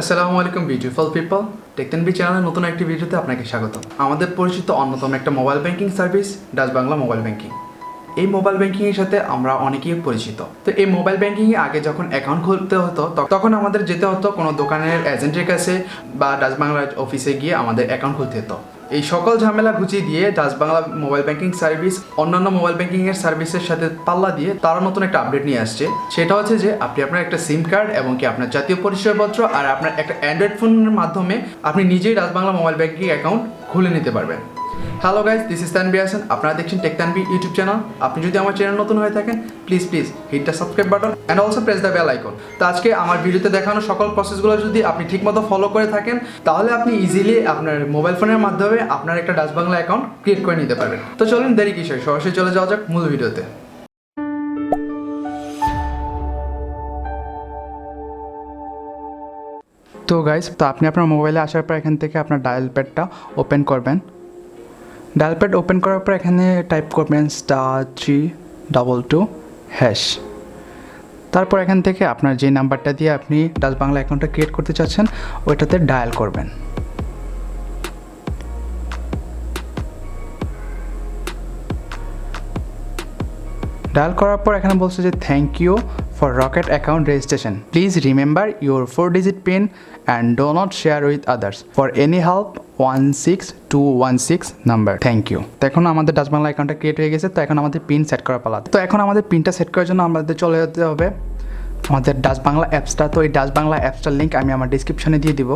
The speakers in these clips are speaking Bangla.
Assalamualaikum beautiful people. টেকতানবি চ্যানেলের নতুন একটি ভিডিওতে আপনাকে স্বাগত। আমাদের পরিচিত অন্যতম একটা mobile banking service Dutch Bangla mobile banking. এই মোবাইল ব্যাংকিংয়ের সাথে আমরা অনেকেই পরিচিত। তো এই মোবাইল ব্যাংকিংয়ে আগে যখন অ্যাকাউন্ট খুলতে হতো তখন আমাদের যেতে হতো কোনো দোকানের এজেন্টের কাছে বা ডাচ বাংলা অফিসে গিয়ে আমাদের অ্যাকাউন্ট খুলতে হতো। এই সকল ঝামেলা ঘুচিয়ে দিয়ে Dutch Bangla mobile banking service অন্যান্য মোবাইল ব্যাংকিংয়ের সার্ভিসের সাথে পাল্লা দিয়ে তারা নতুন একটা আপডেট নিয়ে আসছে। সেটা হচ্ছে যে আপনি আপনার একটা সিম কার্ড এবং কি আপনার জাতীয় পরিচয়পত্র আর আপনার একটা অ্যান্ড্রয়েড ফোনের মাধ্যমে আপনি নিজেই Dutch Bangla mobile banking account খুলে নিতে পারবেন। Hello guys, this is Tanvir Hasan. আপনারা দেখছেন টেকতানবি ইউটিউব চ্যানেল। আপনি যদি আমার চ্যানেল নতুন হয়ে থাকেন please hit the subscribe button and also press the bell icon. তো আজকে আমার ভিডিওতে দেখানো সকল প্রসেসগুলো যদি আপনি ঠিকমতো ফলো করে থাকেন তাহলে আপনি ইজিলি আপনার মোবাইল ফোনের মাধ্যমে আপনার একটা ডাচ বাংলা অ্যাকাউন্ট ক্রিয়েট করে নিতে পারবেন। তো চলুন দেরি কিসের, সরাসরি চলে যাওয়া যাক মূল ভিডিওতে। তো গাইজ, তো আপনি আপনার মোবাইলে আসার পর এখান থেকে আপনার ডায়াল প্যাডটা ওপেন করবেন। ডায়াল প্যাড ওপেন করার পর এখানে টাইপ করবেন *322#। তারপর এখান থেকে আপনার যে নাম্বারটা দিয়ে আপনি ডাচ বাংলা অ্যাকাউন্টটা ক্রিয়েট করতে চাচ্ছেন ওইটাতে ডায়াল করবেন। ডায়াল করার পর এখানে বলছে যে thank you for Rocket account registration, please remember your 4-digit PIN and do not share with others for any help 16216 number, thank you. তো এখন আমাদের ডাচ বাংলা অ্যাকাউন্টটা ক্রিয়েট হয়ে গেছে। তো এখন আমাদের পিন সেট করা পালা। তো এখন আমাদের পিনটা সেট করার জন্য আমাদের চলে যেতে হবে আমাদের ডাচ বাংলা অ্যাপসটা। তো এই ডাচ বাংলা অ্যাপসটার লিঙ্ক আমি আমার ডিসক্রিপশনে দিয়ে দিব।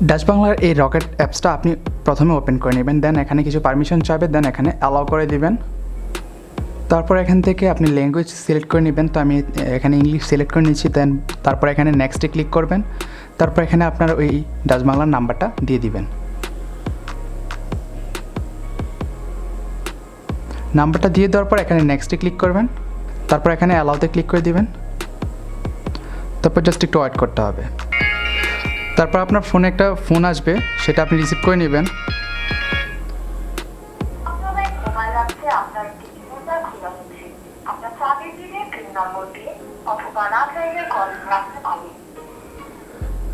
ডাচ বাংলার এই রকেট অ্যাপসটা আপনি প্রথমে ওপেন করে নেবেন, দেন এখানে কিছু পারমিশন চাইবে, দেন এখানে অ্যালাউ করে দিবেন। তারপর এখান থেকে আপনি ল্যাঙ্গুয়েজ সিলেক্ট করে নেবেন। তো আমি এখানে ইংলিশ সিলেক্ট করে নিচ্ছি। দেন তারপর এখানে নেক্সটে ক্লিক করবেন। তারপর এখানে আপনার ওই ডাচ বাংলার নাম্বারটা দিয়ে দিবেন। নাম্বারটা দিয়ে দেওয়ার পর এখানে নেক্সটে ক্লিক করবেন। তারপর এখানে অ্যালাউতে ক্লিক করে দিবেন। তারপর জাস্ট একটু ওয়েট করতে হবে। তারপর আপনার ফোনে একটা ফোন আসবে, সেটা আপনি রিসিভ করে নেবেন।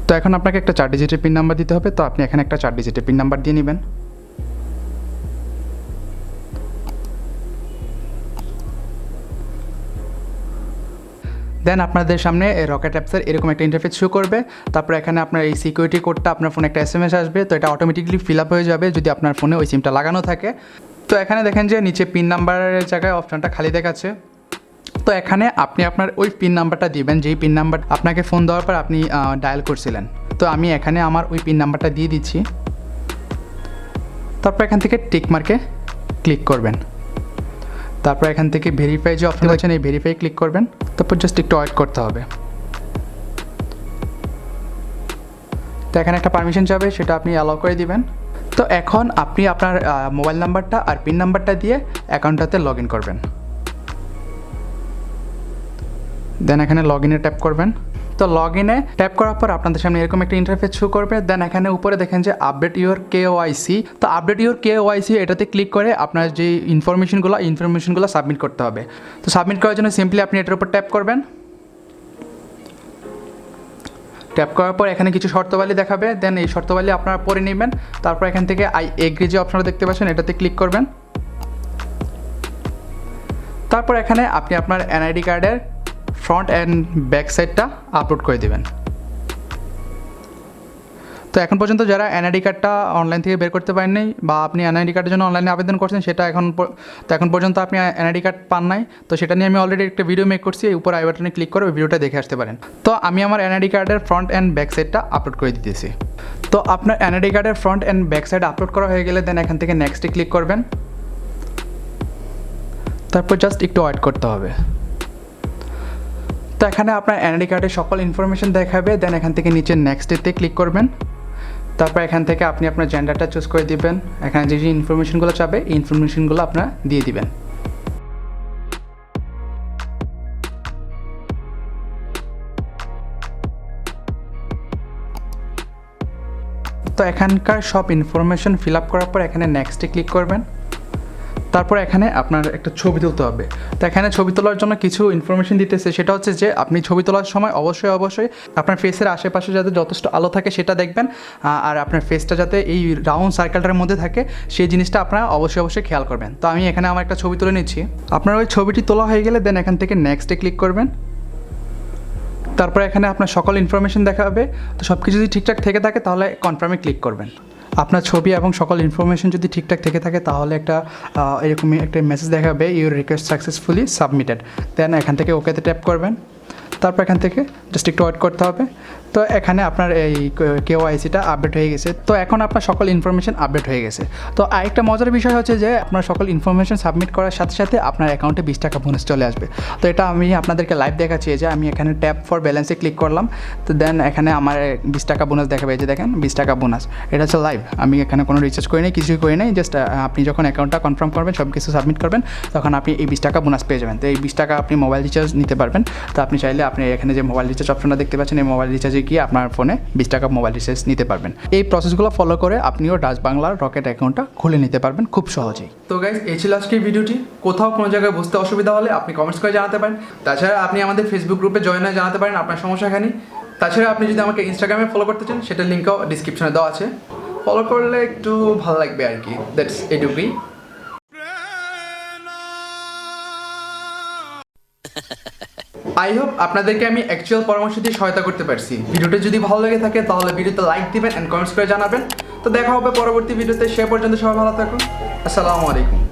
তো এখন আপনাকে একটা 4 ডিজিটের পিন নাম্বার দিতে হবে। তো আপনি এখানে একটা 4 ডিজিটের পিন নাম্বার দিয়ে নেবেন। দেন আপনাদের সামনে রকেট অ্যাপসের এরকম একটা ইন্টারফেস শো করবে। তারপর এখানে আপনার এই সিকিউরিটি কোডটা আপনার ফোনে একটা SMS আসবে। তো এটা অটোমেটিকলি ফিল আপ হয়ে যাবে যদি আপনার ফোনে ওই সিমটা লাগানো থাকে। তো এখানে দেখেন যে নিচে পিন নাম্বারের জায়গায় অপশনটা খালি দেখাচ্ছে। তো এখানে আপনি আপনার ওই পিন নাম্বারটা দিবেন যেই পিন নাম্বার আপনাকে ফোন দেওয়ার পর আপনি ডায়াল করছিলেন। তো আমি এখানে আমার ওই পিন নাম্বারটা দিয়ে দিচ্ছি। তারপর এখান থেকে টিক মার্কে ক্লিক করবেন। তারপর এখান থেকে ভেরিফাই যে অপশন আছেন এই ভেরিফাই ক্লিক করবেন। তারপর জাস্ট একটু ওয়েট করতে হবে। তো এখানে একটা পারমিশন যাবে, সেটা আপনি অ্যালাউ করে দিবেন। তো এখন আপনি আপনার মোবাইল নাম্বারটা আর পিন নাম্বারটা দিয়ে অ্যাকাউন্টটাতে লগ ইন করবেন। দেন এখানে লগ ইনে ট্যাপ করবেন। তো লগ ইনে ট্যাপ করার পর আপনাদের সামনে এরকম একটা ইন্টারফেস শো করবে। দেন এখানে উপরে দেখেন যে আপডেট ইউর KYC। তো আপডেট ইউর KYC এটাতে ক্লিক করে আপনার যে ইনফরমেশনগুলো সাবমিট করতে হবে। তো সাবমিট করার জন্য সিম্পলি আপনি এটার উপর ট্যাপ করবেন। ট্যাপ করার পর এখানে কিছু শর্তাবলী দেখাবে। দেন এই শর্তাবলী আপনারা পড়ে নেবেন। তারপর এখান থেকে আই এগ্রি যে অপশনটা দেখতে পাচ্ছেন এটাতে ক্লিক করবেন। তারপর এখানে আপনি আপনার NID কার্ডের ফ্রন্ট অ্যান্ড ব্যাক সাইডটা আপলোড করে দেবেন। তো এখন পর্যন্ত যারা NID কার্ডটা অনলাইন থেকে বের করতে পারেননি বা আপনি NID কার্ডের জন্য অনলাইনে আবেদন করছেন সেটা এখন পর্যন্ত আপনি NID কার্ড পান নাই, তো সেটা নিয়ে আমি অলরেডি একটা ভিডিও মেক করছি। উপর আই বাটনে ক্লিক করে ওই ভিডিওটা দেখে আসতে পারেন। তো আমি আমার NID কার্ডের ফ্রন্ট অ্যান্ড ব্যাক সাইডটা আপলোড করে দিতেছি। তো আপনার NID কার্ডের front and back side upload করা হয়ে গেলে দেন এখান থেকে নেক্সটে ক্লিক করবেন। তারপর জাস্ট একটু ওয়েট করতে হবে। তো এখানে আপনার NID কার্ডের সকল ইনফরমেশন দেখাবে। দেন এখান থেকে নিচে নেক্সটেতে ক্লিক করবেন। তারপর এখান থেকে আপনি আপনার জেন্ডারটা চুজ করে দিবেন। এখানে যে যে ইনফরমেশনগুলো চাবে এই ইনফরমেশনগুলো আপনারা দিয়ে দিবেন। তো এখানকার সব ইনফরমেশন ফিল আপ করার পর এখানে নেক্সটে ক্লিক করবেন। তারপর এখানে আপনার একটা ছবি তুলতে হবে। তো এখানে ছবি তোলার জন্য কিছু ইনফরমেশন দিতেছে, সেটা হচ্ছে যে আপনি ছবি তোলার সময় অবশ্যই আপনার ফেসের আশেপাশে যাতে যথেষ্ট আলো থাকে সেটা দেখবেন, আর আপনার ফেসটা যাতে এই রাউন্ড সার্কেলটার মধ্যে থাকে সেই জিনিসটা আপনারা অবশ্যই খেয়াল করবেন। তো আমি এখানে আমার একটা ছবি তুলে নিচ্ছি। আপনার ওই ছবিটি তোলা হয়ে গেলে দেন এখান থেকে নেক্সটে ক্লিক করবেন। তারপরে এখানে আপনার সকল ইনফরমেশন দেখাবে। তো সব কিছু যদি ঠিকঠাক থেকে থাকে তাহলে কনফার্মে ক্লিক করবেন। আপনার ছবি এবং সকল ইনফরমেশন যদি ঠিকঠাক থেকে থাকে তাহলে এরকমই একটা মেসেজ দেখাবে, ইউর রিকোয়েস্ট সাকসেসফুলি সাবমিটেড। দেন এখান থেকে ওকেতে ট্যাপ করবেন। তারপর এখান থেকে জাস্ট একটু ওয়েট করতে হবে। তো এখানে আপনার এই কেওয়াইসিটা আপডেট হয়ে গেছে। তো এখন আপনার সকল ইনফরমেশন আপডেট হয়ে গেছে। তো আরেকটা মজার বিষয় হচ্ছে যে আপনার সকল ইনফরমেশন সাবমিট করার সাথে সাথে আপনার অ্যাকাউন্টে 20 টাকা বোনাস চলে আসবে। তো এটা আমি আপনাদেরকে লাইভ দেখাচ্ছি যে আমি এখানে ট্যাপ ফর ব্যালেন্সে ক্লিক করলাম। তো দেন এখানে আমার 20 টাকা বোনাস দেখাবে, যে দেখেন 20 টাকা বোনাস। এটা হচ্ছে লাইভ, আমি এখানে কোনো রিচার্জ করি নাই, কিছুই করি নাই। জাস্ট আপনি যখন অ্যাকাউন্টটা কনফার্ম করবেন, সব কিছু সাবমিট করবেন, তখন আপনি এই 20 টাকা বোনাস পেয়ে যাবেন। তো এই 20 টাকা আপনি মোবাইল রিচার্জ নিতে পারবেন। তো আপনি চাইলে আপনি এখানে যে মোবাইল রিচার্জ অপশনটা দেখতে পাচ্ছেন, এই মোবাইল রিচার্জে গিয়ে আপনার ফোনে 20 টাকা মোবাইল রিচার্জ নিতে পারবেন। এই প্রসেসগুলো ফলো করে আপনিও ডাচ বাংলার রকেট অ্যাকাউন্টটা খুলে নিতে পারবেন খুব সহজেই। তো গাইজ, এই ছিল আজকের ভিডিওটি। কোথাও কোনো জায়গায় বুঝতে অসুবিধা হলে আপনি কমেন্টস করে জানাতে পারেন। তাছাড়া আপনি আমাদের ফেসবুক গ্রুপে জয়েন হয়ে জানাতে পারেন আপনার সমস্যাখানি। তাছাড়া আপনি যদি আমাকে ইনস্টাগ্রামে ফলো করতে চান, সেটার লিঙ্কও ডিসক্রিপশনে দেওয়া আছে। ফলো করলে একটু ভালো লাগবে আর কি। দ্যাটস এটুকুই। আই হোপ আপনাদেরকে আমি অ্যাকচুয়াল পরামর্শ দিয়ে সহায়তা করতে পারছি। ভিডিওটা যদি ভালো লেগে থাকে তাহলে ভিডিওতে লাইক দিবেন অ্যান্ড কমেন্টস করে জানাবেন। তো দেখা হবে পরবর্তী ভিডিওতে। সে পর্যন্ত সবাই ভালো থাকুন। আসসালামু আলাইকুম।